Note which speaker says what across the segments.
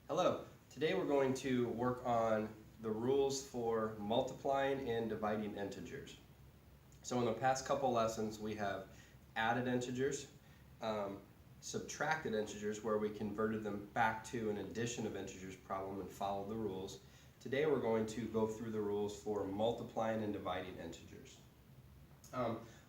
Speaker 1: Hello, today we're going to work on the rules for multiplying and dividing integers. So in the past couple lessons we have added integers, subtracted integers where we converted them back to an addition of integers problem and followed the rules. Today we're going to go through the rules for multiplying and dividing integers.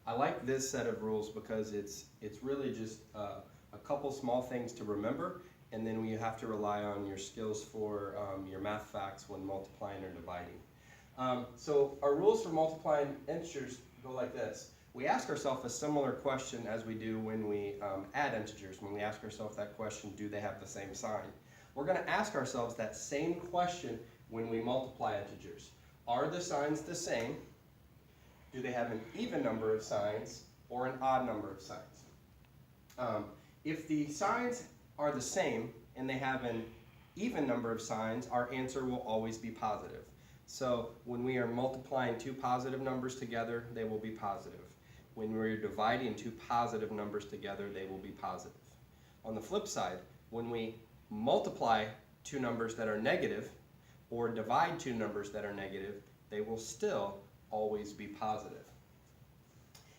Speaker 1: I like this set of rules because it's really just a couple small things to remember, and then you have to rely on your skills for your math facts when multiplying or dividing. So our rules for multiplying integers go like this. We ask ourselves a similar question as we do when we add integers. When we ask ourselves that question, do they have the same sign? We're going to ask ourselves that same question when we multiply integers. Are the signs the same? Do they have an even number of signs or an odd number of signs? If the signs are the same and they have an even number of signs, our answer will always be positive. So when we are multiplying two positive numbers together, they will be positive. When we're dividing two positive numbers together, they will be positive. On the flip side, when we multiply two numbers that are negative or divide two numbers that are negative, they will still always be positive.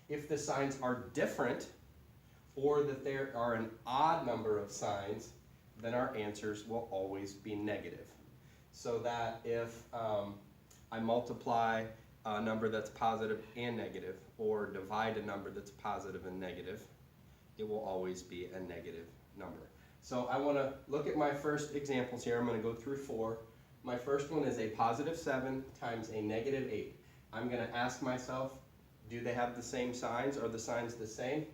Speaker 1: If the signs are different, or that there are an odd number of signs, then our answers will always be negative. So that if I multiply a number that's positive and negative, or divide a number that's positive and negative, it will always be a negative number. So I want to look at my first examples here. I'm going to go through four. My first one is a positive 7 times a negative 8. I'm going to ask myself, do they have the same signs? Are the signs the same?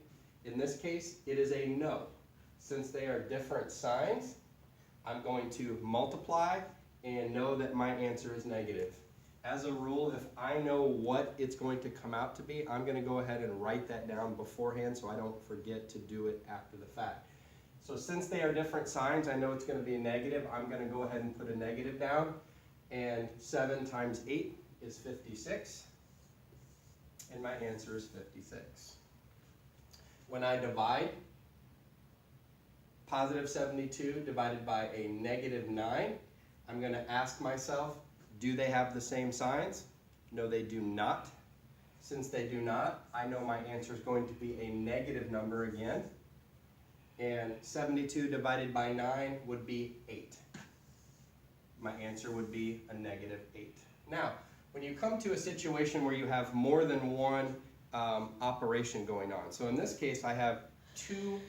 Speaker 1: In this case, it is a no. Since they are different signs, I'm going to multiply and know that my answer is negative. As a rule, if I know what it's going to come out to be, I'm going to go ahead and write that down beforehand so I don't forget to do it after the fact. So since they are different signs, I know it's going to be a negative. I'm going to go ahead and put a negative down. And 7 times 8 is 56. And my answer is 56. When I divide, positive 72 divided by a negative 9, I'm going to ask myself, do they have the same signs? No, they do not. Since they do not, I know my answer is going to be a negative number again. And 72 divided by 9 would be 8. My answer would be a negative 8. Now, when you come to a situation where you have more than one operation going on. So in this case, I have two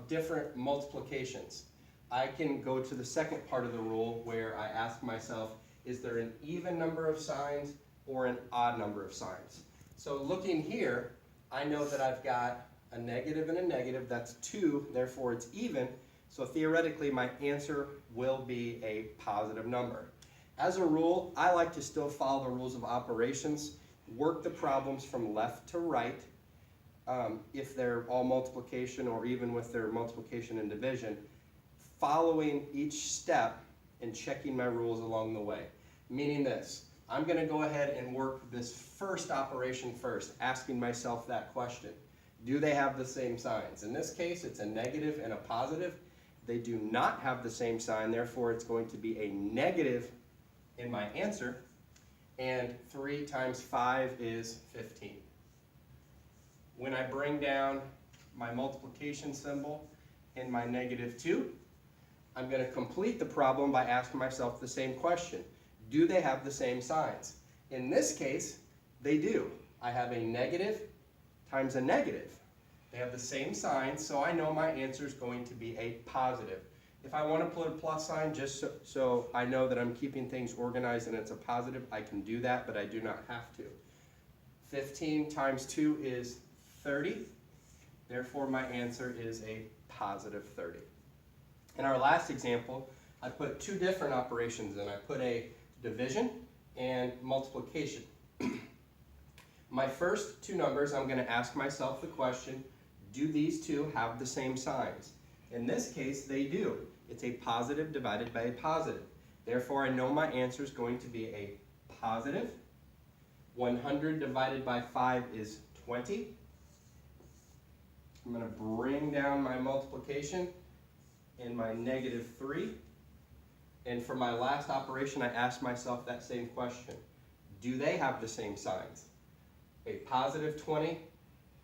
Speaker 1: different multiplications. I can go to the second part of the rule where I ask myself, is there an even number of signs or an odd number of signs? So looking here, I know that I've got a negative and a negative. That's 2, therefore it's even. So theoretically, my answer will be a positive number. As a rule, I like to still follow the rules of operations, work the problems from left to right, if they're all multiplication or even with their multiplication and division, following each step and checking my rules along the way. Meaning this, I'm going to go ahead and work this first operation first, asking myself that question. Do they have the same signs? In this case, it's a negative and a positive. They do not have the same sign, therefore it's going to be a negative in my answer, and 3 times 5 is 15. When I bring down my multiplication symbol in my negative 2, I'm going to complete the problem by asking myself the same question. Do they have the same signs? In this case, they do. I have a negative times a negative. They have the same signs, so I know my answer is going to be a positive. If I want to put a plus sign just so I know that I'm keeping things organized and it's a positive, I can do that, but I do not have to. 15 times 2 is 30. Therefore, my answer is a positive 30. In our last example, I put two different operations in. I put a division and multiplication. My first two numbers, I'm going to ask myself the question, do these two have the same signs? In this case, they do. It's a positive divided by a positive. Therefore, I know my answer is going to be a positive. 100 divided by 5 is 20. I'm going to bring down my multiplication in my negative 3. And for my last operation, I asked myself that same question. Do they have the same signs? A positive 20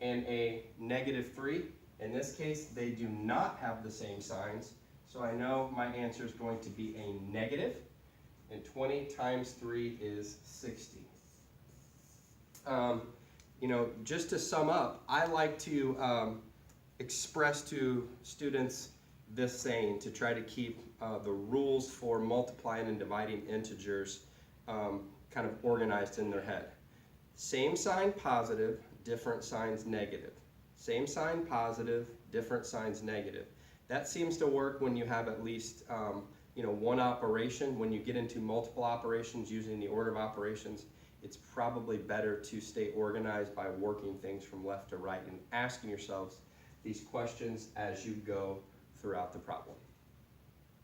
Speaker 1: and a negative 3. In this case, they do not have the same signs, so I know my answer is going to be a negative, and 20 times 3 is 60. You know, just to sum up, I like to express to students this saying to try to keep the rules for multiplying and dividing integers kind of organized in their head. Same sign positive, different signs negative. Same sign positive, different signs negative. That seems to work when you have at least you know, one operation. When you get into multiple operations using the order of operations, it's probably better to stay organized by working things from left to right and asking yourselves these questions as you go throughout the problem.